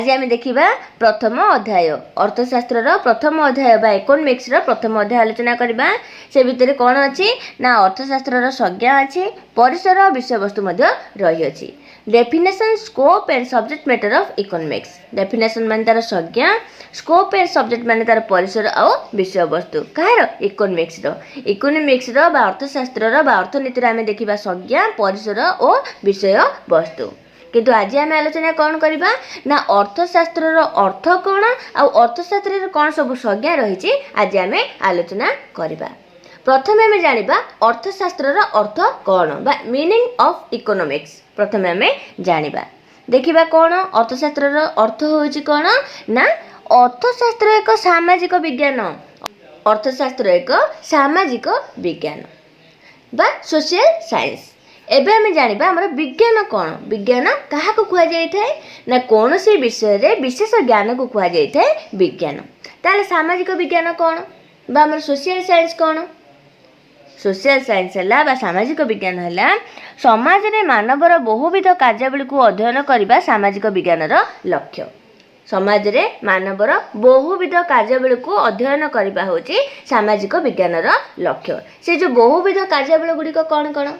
आज आम देखा प्रथम अध्याय अर्थशास्त्र प्रथम अध्याय बा इकोनॉमिक्स प्रथम अध्याय आलोचना करबा। से भितर कौन अच्छी ना अर्थशास्त्र संज्ञा अच्छी, परिसर विषय वस्तु रही अच्छी। Definition, scope and subject matter of economics. Definition मान तार संज्ञा, स्कोप एंड सब्जेक्ट मान तार परिसर आ विषय वस्तु कहार इकोनॉमिक्स बा अर्थशास्त्र अर्थनीति आम देखा संज्ञा, परिसर और विषय वस्तु। किंतु आज आम आलोचना कौन करबा ना अर्थशास्त्र अर्थ कौन आ अर्थशास्त्र कौन सब संज्ञा रही आज आम आलोचना करबा। प्रथम आम जानिबा अर्थशास्त्र अर्थ कौन बा मीनिंग ऑफ इकोनॉमिक्स। प्रथम आम जानिबा देखिबा कौन अर्थशास्त्र अर्थ होउची कौन ना अर्थशास्त्र एक सामाजिक विज्ञान। अर्थशास्त्र एक सामाजिक विज्ञान बा सोशल साइंस। एबे हमें जानिबा हमर विज्ञान कौन। विज्ञान कहा को कुआ जाय थाए ना कौन सी विषय रे विशेष ज्ञान को कुआ जाय थाए विज्ञान। ताले सामाजिक विज्ञान कौन बा हमर सोशल साइंस कौन। सोशल साइंस है बा सामाजिक विज्ञान है समाज रे मानवर बहुविध कार्यावली को अध्ययन करबा सामाजिक विज्ञान लक्ष्य। समाज रे मानवर बहुविध कार्यावली को अध्ययन करबा होची सामाजिक विज्ञान लक्ष्य। से जो बहुविध कार्यावली गुडी को कौन कौन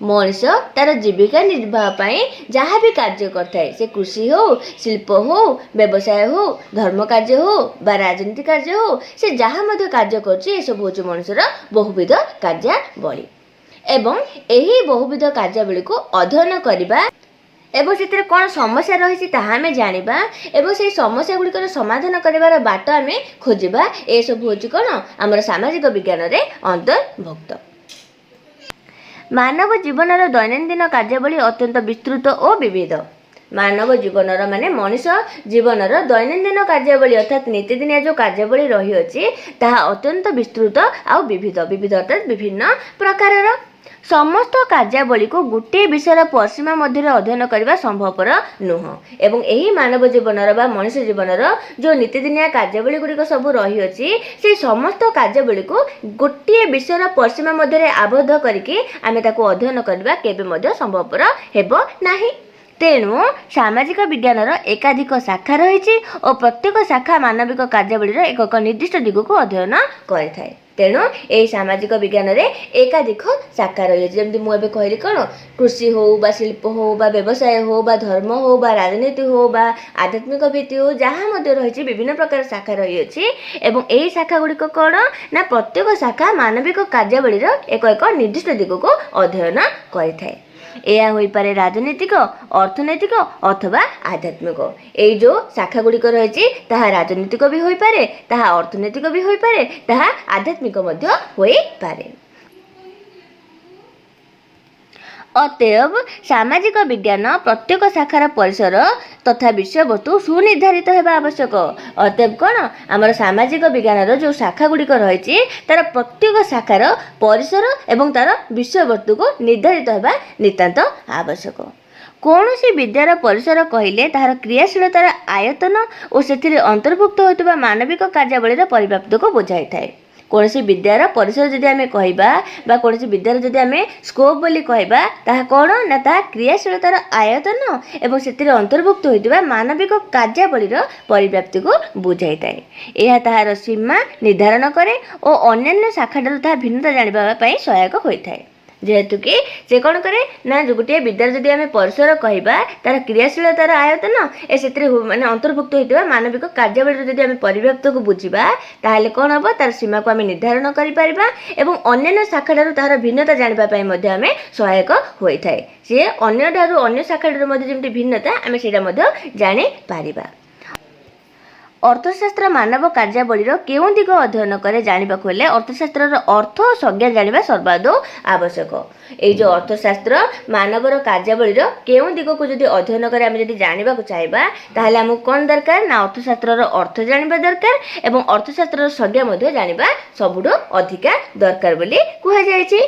मनीष तार जीविका निर्वाह पाई जहाँ भी कार्य करथाए से कृषि हो, शिल्प हो, व्यवसाय हो, धर्म कार्य हो बा राजनीति कार्य हो, से जहाँ मध्य कार्य करछि सब होछि मनुष्यर बहुविध कार्यावली। एवं एही बहुविध कार्यावली को अध्ययन करिबा एवं से कौन समस्या रही आम जानिबा एवं से समस्या गुड़िकर समाधान करिवार बाट आम खोजिबा। ए सब होछि कौन आमर सामाजिक विज्ञान रे अंतर्भुक्त। मानव जीवनर दैनंदिन कार्यावली अत्यंत विस्तृत और विविध। मानव जीवनर माने मनीष जीवनर दैनंदिन कार्यावली अर्थात नीतिदिनिया जो कार्यावली रही अछि ताहा अत्यंत विस्तृत और विविध। विविध अर्थात विभिन्न प्रकारर। समस्त कार्यावली को गोटे विषय परिसीमा मध्य अध्ययन करने संभवपर नुह। एवं यही मानव जीवनर बा मनुष्य जीवनर जो नीतिदिनिया कार्यावली गुड़िक सब रही अछि से समस्त कार्यावली को गोटे विषय परिसीमा मध्य आबद्ध करके आम ताको अध्ययन करबा केबे मध्य संभवपर हेबो नाही। तेणु सामाजिक विज्ञानर एकाधिक शाखा रही और प्रत्येक शाखा मानविक कार्यावली एक निर्दिष्ट दिग को अध्ययन करें। तेणु यही सामाजिक विज्ञान रे एकाधिक शाखा रही है। जमी मुझे कहली कौन कृषि हो बा शिल्प हो बा व्यवसाय हो बा धर्म हो बा राजनीति हो बा आध्यात्मिक भित्ति हो जहाँ मध्य रही विभिन्न प्रकार शाखा रही अछि। एवं यही शाखा गुड़िक कौन ना प्रत्येक शाखा मानविक कार्यावली एक एक निर्दिष्ट दिग को अध्ययन करें। यह हो पारे राजनीतिक, अर्थनैतिक अथवा आध्यात्मिक। ये जो शाखा गुड़िक रही राजनीतिक भी हो पारे, ताहा अर्थनैतिक भी हो पारे, ताहा आध्यात्मिक मध्य हो पारे। अतएव सामाजिक विज्ञान प्रत्येक शाखार परिसर तथा विषय वस्तु सुनिर्धारित होगा आवश्यक। अतएव कौन आमर सामाजिक विज्ञान जो शाखा गुड़िक रही तार प्रत्येक शाखार परिसर एवं तार विषय वस्तु को निर्धारित होगा नितांत आवश्यक। कौन सी विद्यार परिसर कहले तार क्रियाशीलतार आयतन और से अंतर्भुक्त होता मानविक कार्यावली परिव्याप्त को बुझाई थाए। कौन सी विद्यार परिसर जदि आम कहबा कौन सी विद्यार जदि आम स्कोप बोली कहबा ताहा कौन ना ताहा क्रियाशीलतार आयतन एवं से अंतर्भुक्त होता मानविक कार्यावली परिव्याप्ति को बुझाई थाए। यह ताहार सीमा निर्धारण करे और अन्य शाखा ताहा भिन्नता जानिबा सहायक होता है। जेहेतु कि से कौन करे ना जो गोटे विद्यार जदि आम परिसर कहबा तार क्रियाशीलतार आयतन ए से माने अंतर्भुक्त होता मानविक कार्यावली जदि आम परिव्याप्त को बुझा ताहले कौन हम तार सीमा को आम निर्धारण करिपारिबा एवं अन्य शाखार तार भिन्नता जानिबा मध्ये आम सहायक होता है। से अन्य शाखार जमी भिन्नता आम से जानी पारिबा। अर्थशास्त्र मानव कार्यावली केउं दिग अध्ययन करे जानिबाकु हेले अर्थशास्त्र अर्थ और संज्ञा जानिबा सर्वादौ आवश्यक। ये जो अर्थशास्त्र मानवर कार्यावली केउं दिग को जदि अध्ययन करे आम जदि जानिबाकु चाहिबा ताहले हमकु कोन दरकार ना अर्थशास्त्र अर्थ जानिबा दरकार एवं अर्थशास्त्र संज्ञा मध्ये जानिबा सबुठु अधिका दरकार बोली कुहा जायछि।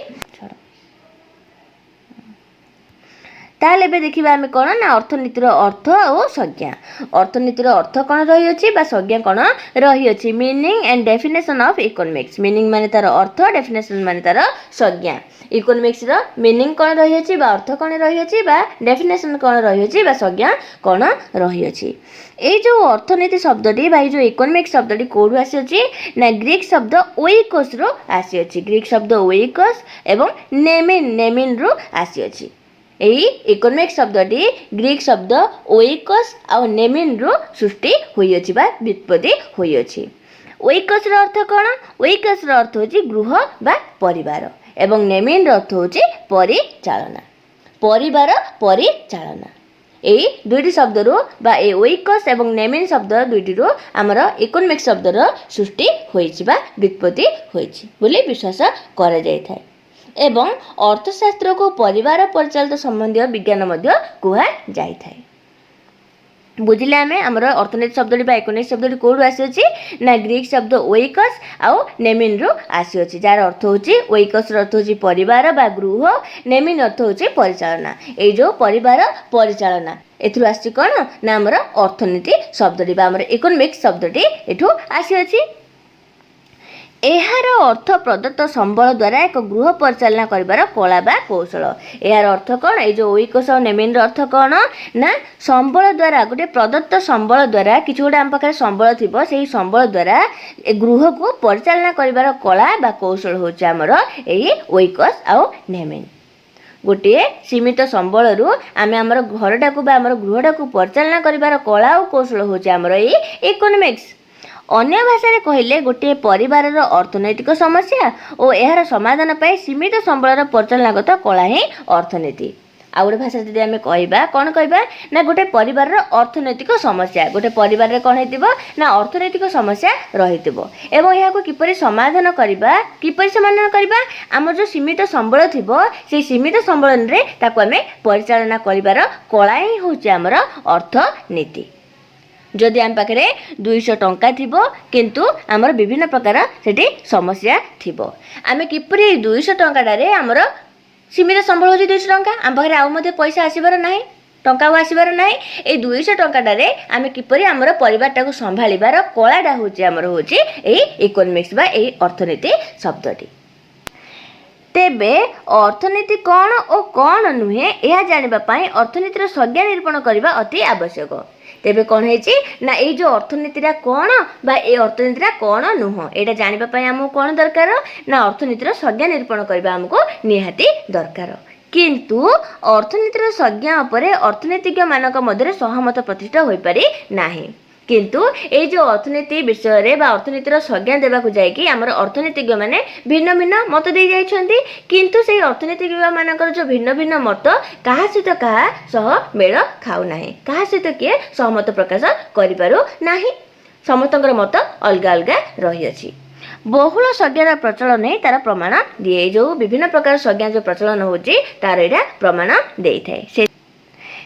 ताहले एबे देखिबा आमे कोन ना अर्थनीतिर अर्थ और संज्ञा। अर्थनीतिर अर्थ कोन रही अछि बा संज्ञा कोन रही अछि। Meaning and definition of economics. Meaning माने तार अर्थ, डेफिनेशन माने तार संज्ञा। इकोनॉमिक्स रो मीनिंग कोन रही अछि बा अर्थ कोन रही अछि बा डेफिनेशन कोन रही अछि बा संज्ञा कोन रही अछि। ए जो अर्थनीति शब्दटी बा जो इकोनॉमिक्स शब्दटी कोडु आसी अछि ना ग्रीक शब्द ओइकोस रो आसी अछि। ग्रीक शब्द ओइकोस एवं नेमिन रो आसी अछि। एही इकोनॉमिक्स शब्दटी ग्रीक शब्द ओइकोस आ नेमिन रो सृष्टि होई अछि बा व्युत्पत्ति होई अछि। ओइकोस रो अर्थ कोन? ओइकोस रो अर्थ होछि गृह बा परिवार एवं नेमिन रो अर्थ होछि परिचालना। परिवार परिचालना एही दुईटी शब्द रो बा ए ओइकोस एवं नेमिन शब्द दुईटी रो हमर इकोनॉमिक्स शब्द रो सृष्टि होईछि बा व्युत्पत्ति होईछि बोली विश्वास करा जाय थाए। एवं अर्थशास्त्र को परिवार परिचालित संबंधी विज्ञान मध्य कुहा जाय थाए। बुझिले आमे हमर अर्थनीति शब्दटी बा इकोनॉमिक्स शब्दटी कोडु आसी अछि ना ग्रीक शब्द ओइकोस आ नेमिन रो आसी अछि। जार अर्थ होछि ओइकोस रो अर्थ होछि परिवार बा गृह, नेमिन अर्थ होछि परिचालना। ए जो परिवार परिचालना एथु आसी कोन ना हमर अर्थनीति शब्दटी बा हमर इकोनॉमिक्स शब्दटी एठु आसी अछि। एहार अर्थ प्रदत्त संबल द्वारा एक गृह परिचालना करिवार कला बा कौशल। एहार अर्थ कोन? ए जो ओइकोस और नेमिन अर्थ कोन ना संबल द्वारा गोटे प्रदत्त संबल द्वारा किछ गोटे हम पाखे संबल थिबो सेही संबल द्वारा ए गृह को परिचालना करिवार कला बा कौशल होछि हमर एही ओइकोस आ नेमिन। गोटे सीमित संबल रु आमे हमर घरटा को बा हमर गृहटा को परिचालना करिवार कला और कौशल होछि हमर एही इकोनॉमिक्स। अन्य भाषा कहले गोटे परिवार अर्थनैतिक समस्या और यार समाधान पाई सीमित संबल परिचालनागत कला ही अर्थनीति। आ गोटे भाषा जदि आमे कहबा कोन कहबा ना गोटे परिवार अर्थनैतिक समस्या गोटे परिवार कोन हेतिबो ना अर्थनैतिक समस्या रहितिबो एवं याको किपरि समाधान करबा हमर जो सीमित संबल थिबो से सीमित संबल रे ताको आमे परिचालना करिवार कला ही होछि हमर अर्थनीति। जदि आम पाखे 200 टंका थिबो किंतु आमर विभिन्न प्रकार सेठी समस्या थिबो आमे किपरि 200 टंकाटारे आमर सीमित संबल होछि 200 टंका आम पाखे आउ मध्ये पैसा आसीबार नाही टंका आसीबार नाही ए 200 टंकाटारे आमे किपरि आमर परिवारटा को संभाळिबार कलाटा होछि आमर होछि एही इकोनॉमिक्स बा एही अर्थनीति शब्दटी। तेबे अर्थनीति कौन और कौन नुहे यह जानिबा पई अर्थनीतिर संज्ञा निरूपण करबा अति आवश्यक। तेबे कौन है ना ये जो अर्थनीतिरा कौन बा ए अर्थनीतिरा कौन नुह एटा जानिबा पई हमको कौन दरकार ना अर्थनीतिर संज्ञा निरूपण करबा हमको निहाती दरकार। किंतु अर्थनीतिर संज्ञा उपरे अर्थनीतिज्ञ मानक मध्य सहमत प्रतिष्ठा होई पारि नाही। किंतु ए जो अर्थनीति विषय रे बा अर्थनीतिर संज्ञा देबाकु जाय कि हमर अर्थनीतिज्ञ माने भिन्न भिन्न मत दे जाय छथि किंतु सेही अर्थनीतिज्ञ मानकर जो भिन्न भिन्न मत कहा सहित कहा सह मेल खाउ नाही कहा सहित के सहमत प्रकाश करि पारु नाही समस्तकर मत अलगा अलगा रही अछि। बहुल संज्ञार प्रचलन है तार प्रमाण दिए जो विभिन्न प्रकार संज्ञा जो प्रचलन होछि तार एटा प्रमाण देई थाए।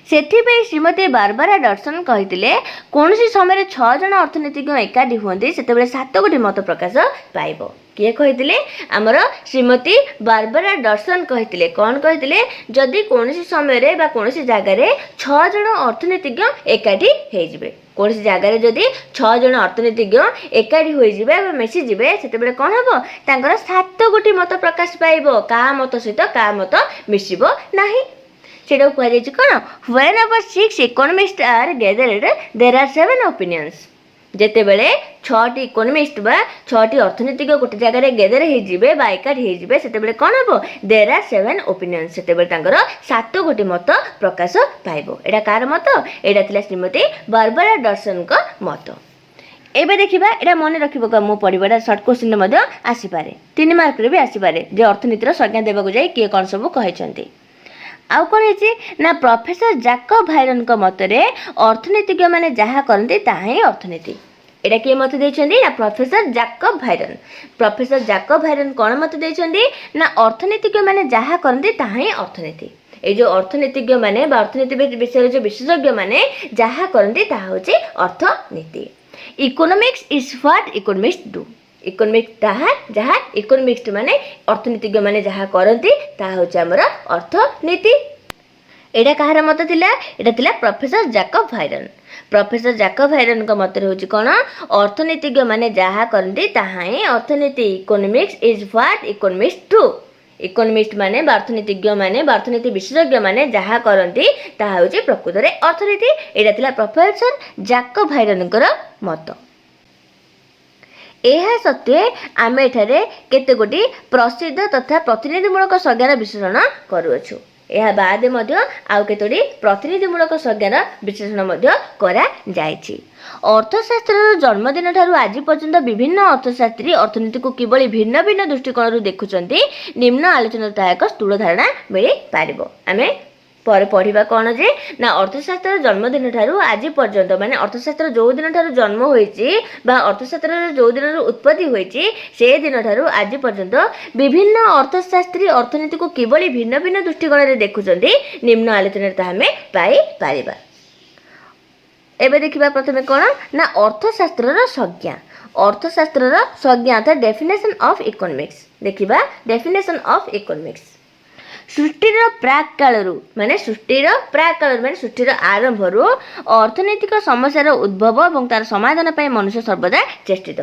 सेथिपाई श्रीमती बारबारा डटसन कहिथिले कोनोसी समय 6 जन अर्थनीतिज्ञ एकाठी हुअन्ते सेतेबेले 7 गोटी मत प्रकाश पाइबो। किए कहिथिले हमर श्रीमती बारबारा डटसन कहिथिले कोन कहिथिले जदि कोनोसी समय रे बा कोनोसी जागा रे 6 जन अर्थनीतिज्ञ एकाठी हेइ जिवे कोनोसी जागा रे जदि 6 जन अर्थनीतिज्ञ एकाठी होई जिवे बा मिसि जिवे सेतेबेले कोन हबो तांकर 7 गोटी मत प्रकाश पाइबो का मत सहित का मत मिसिबो नाही। सेटा कह जाय कोन whenever 6 economists are gathered there are 7 opinions। जेते बेले 6टी इकोनॉमिस्ट बा 6टी अर्थनीतिज्ञ गोटे जगह रे गेदर हे जिवे बा एकाठी हे जिवे सेते बेले कोन हबो there are 7 opinions सेते बेले तांकर 7 गोटी मत प्रकाश पाइबो। एटा कार मत एटा थिला श्रीमती बारबारा डटसन को मत। एबे देखिबा एटा मने रखिबो का मो पढिबाटा शॉर्ट क्वेश्चन रे मध्ये आसी पारे 3 मार्क रे भी आसी पारे जे अर्थनीतिर संज्ञा देबाकू जाय के कोन सब कहिसंती। आउ कौन है ना प्रोफेसर जाकब भायरन को मतरे अर्थनीतिज्ञ माने जहा करते ताही अर्थनीति एटा के मत देछंदी ना प्रोफेसर जाकब भायरन। प्रोफेसर जाकब भायरन कौन मत देछंदी ना अर्थनीतिज्ञ माने जहा करते ताही अर्थनीति। ए जो अर्थनीतिज्ञ माने बा अर्थनीति विषय जो विशेषज्ञ माने जहा करते ताहा होची अर्थनीति। Economics is what economist do. Economics ताहा जहा इकोनॉमिस्ट माने अर्थनीतिज्ञ माने जहा करती ताहा होची हमर अर्थनीति। एटा कहार मत थिला एटा थिला professor Jacob Hyron. Professor Jacob Hyron का मत होची कोन अर्थनीतिज्ञ माने जहा करंती ताहा ही अर्थनीति। Economics is what economics do. Economist माने अर्थनीतिज्ञ माने अर्थनीति विशेषज्ञ माने जहा करंती ताहा होची प्रकृत रे अर्थनीति। एटा थिला प्रोफेसर जैकब हायरन कर मत। यह सत्वे आम एठारे केते गोटी प्रसिद्ध तथा प्रतिनिधिमूलक संज्ञार विश्लेषण करूछु। यह बाद आउ केतोटी प्रतिनिधिमूलक संज्ञार विश्लेषण करा जायछि। अर्थशास्त्र जन्मदिन ठारू आज पर्यंत विभिन्न अर्थशास्त्री अर्थनीति को किबळी भिन्न भिन्न दृष्टिकोण देखुचंती निम्न आलोचना एक स्थूल धारणा मिली पारिबो। आमे पर पढ़ा कौन जे ना अर्थशास्त्र जन्मदिन ठारू आज पर्यंत माने अर्थशास्त्र जो दिन ठारू जन्म होईची बा अर्थशास्त्र जो दिन उत्पत्ति होईची से दिन ठारू आज पर्यंत विभिन्न अर्थशास्त्री अर्थनीति को किबळी भिन्न भिन्न दृष्टिकोण रे देखुचंती निम्न आलोचना ता हमें पाई पारिबा। एबे देखिबा प्रथमे कोन ना अर्थशास्त्रर संज्ञा। अर्थशास्त्रर संज्ञा अर्थात डेफिनेशन ऑफ इकोनॉमिक्स। देखिबा डेफिनेशन ऑफ इकोनॉमिक्स। सृष्टिर प्राक कालरू माने सृष्टिर प्राक कालरू माने सृष्टिर आरंभरू अर्थनैतिक समस्यार उद्भव और तार समाधान पाई मनुष्य सर्वदा चेष्टित।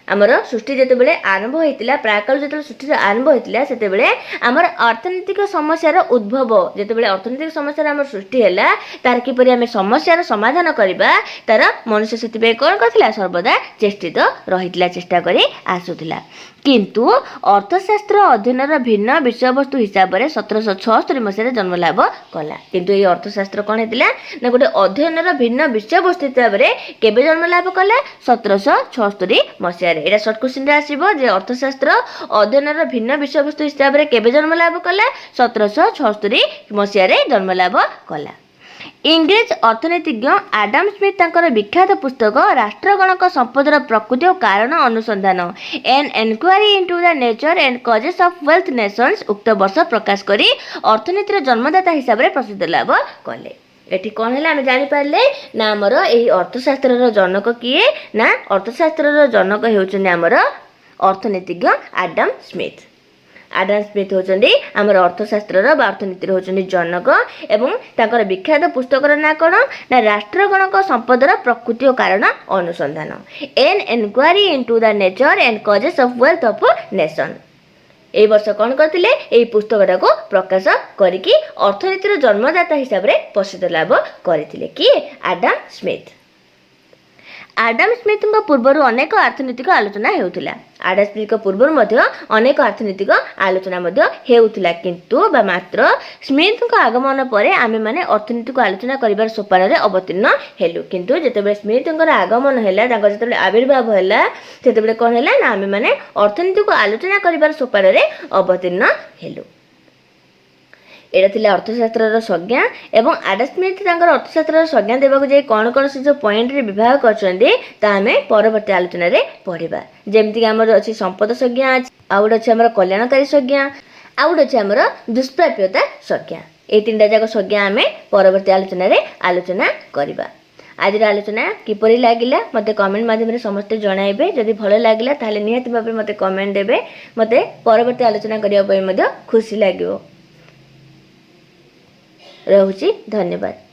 आमर सृष्टि जिते बेले आरंभ होइतिला प्राक काल जिते सृष्टि आरंभ होइतिला सेते बेले आमर अर्थनैतिक समस्यार उद्भव जिते बेले अर्थनैतिक समस्यार आमर सृष्टि हैला तार किपरि आमे समस्यार समाधान करिबा तार मनुष्य सेति बे कोन करथिला सर्वदा चेष्टित रहितिला चेष्टा करी आसुथिला। किंतु अर्थशास्त्र अध्ययनर भिन्न विषयवस्तु हिसाब से 1776 मसीह जन्म लाभ कला। किंतु ये अर्थशास्त्र कौन होता ना गोटे अध्ययनर भिन्न विषयवस्तु हिसाब से केबे जन्म लाभ कला 1776 मसीह। यहाँ सर्ट क्वेश्चन आसो जे अर्थशास्त्र अध्ययनर भिन्न विषयवस्तु हिसाब से केबे जन्म लाभ कला 1776 मसीह जन्म लाभ कला। इंग्रेज अर्थनीतिज्ञ आडम स्मिथ तांकर विख्यात पुस्तक राष्ट्रगणक संपदर प्रकृति और कारण अनुसंधान an enquiry into the nature and causes of wealth nations उक्त वर्ष प्रकाश करी अर्थनीतिर जन्मदाता हिसाब से प्रसिद्ध लाभ कले। एठी कौन है आम जापारे ना आमर यही अर्थशास्त्र जनक किए ना अर्थशास्त्र जनक होउछन्ती आमर अर्थनीतिज्ञ आडम स्मिथ। आडम स्मिथ होचंदी आमर अर्थशास्त्र अर्थनीति होचंदी जनक एवं तांकर विख्यात पुस्तकर ना कौन ना राष्ट्रगणक संपदर प्रकृति और कारण अनुसंधान an enquiry into the nature and causes of wealth of nation. ए वर्ष कौन करथिले एई पुस्तकटा को प्रकाश करिकी अर्थनीतिर जन्मदाता हिसाब रे प्रसिद्ध लाभ करथिले कि आडम स्मिथ। आडम स्मिथ पूर्वर अनेक अर्थनीतिक आलोचना हेउथिला। आडम स्मिथ पूर्वर अनेक अर्थनीतिक आलोचना हेउथिला किंतु बा मात्र स्मिथ आगमन पर आमे माने अर्थनीतिक आलोचना करिबार सोपान रे अवतीर्ण हेलु। किंतु जेतेबे स्मिथ आगमन हैला तांकर जेतेबे आविर्भाव हैला सेतेबे कोन हैला ना आमे माने अर्थनीतिक आलोचना करिबार सोपान रे अवतीर्ण हेलु। एटा थिला अर्थशास्त्र संज्ञा एवं आडम स्मिथ तांकर अर्थशास्त्र संज्ञा देबाक जे कोन कोन से जो पॉइंट रे विभाग करछन्ती ता हमें परवर्ती आलोचना रे पढिबा। जेमति कि हमर अछि संपद संज्ञा आउड अछि हमर कल्याणकारी संज्ञा आउड अछि हमर दुष्प्राप्यता संज्ञा। ए तीनटा जाक संज्ञा हमें परवर्ती आलोचना रे आलोचना करिबा। आज आलोचना किपरि लागिला मते कमेंट माध्यम समस्त जणाइबे। जदि भलो लागिला ताले निहाती भाबे मते कमेंट देबे। मते परवर्ती आलोचना करिया पय मते खुशी लागिवो। रहुची धन्यवाद।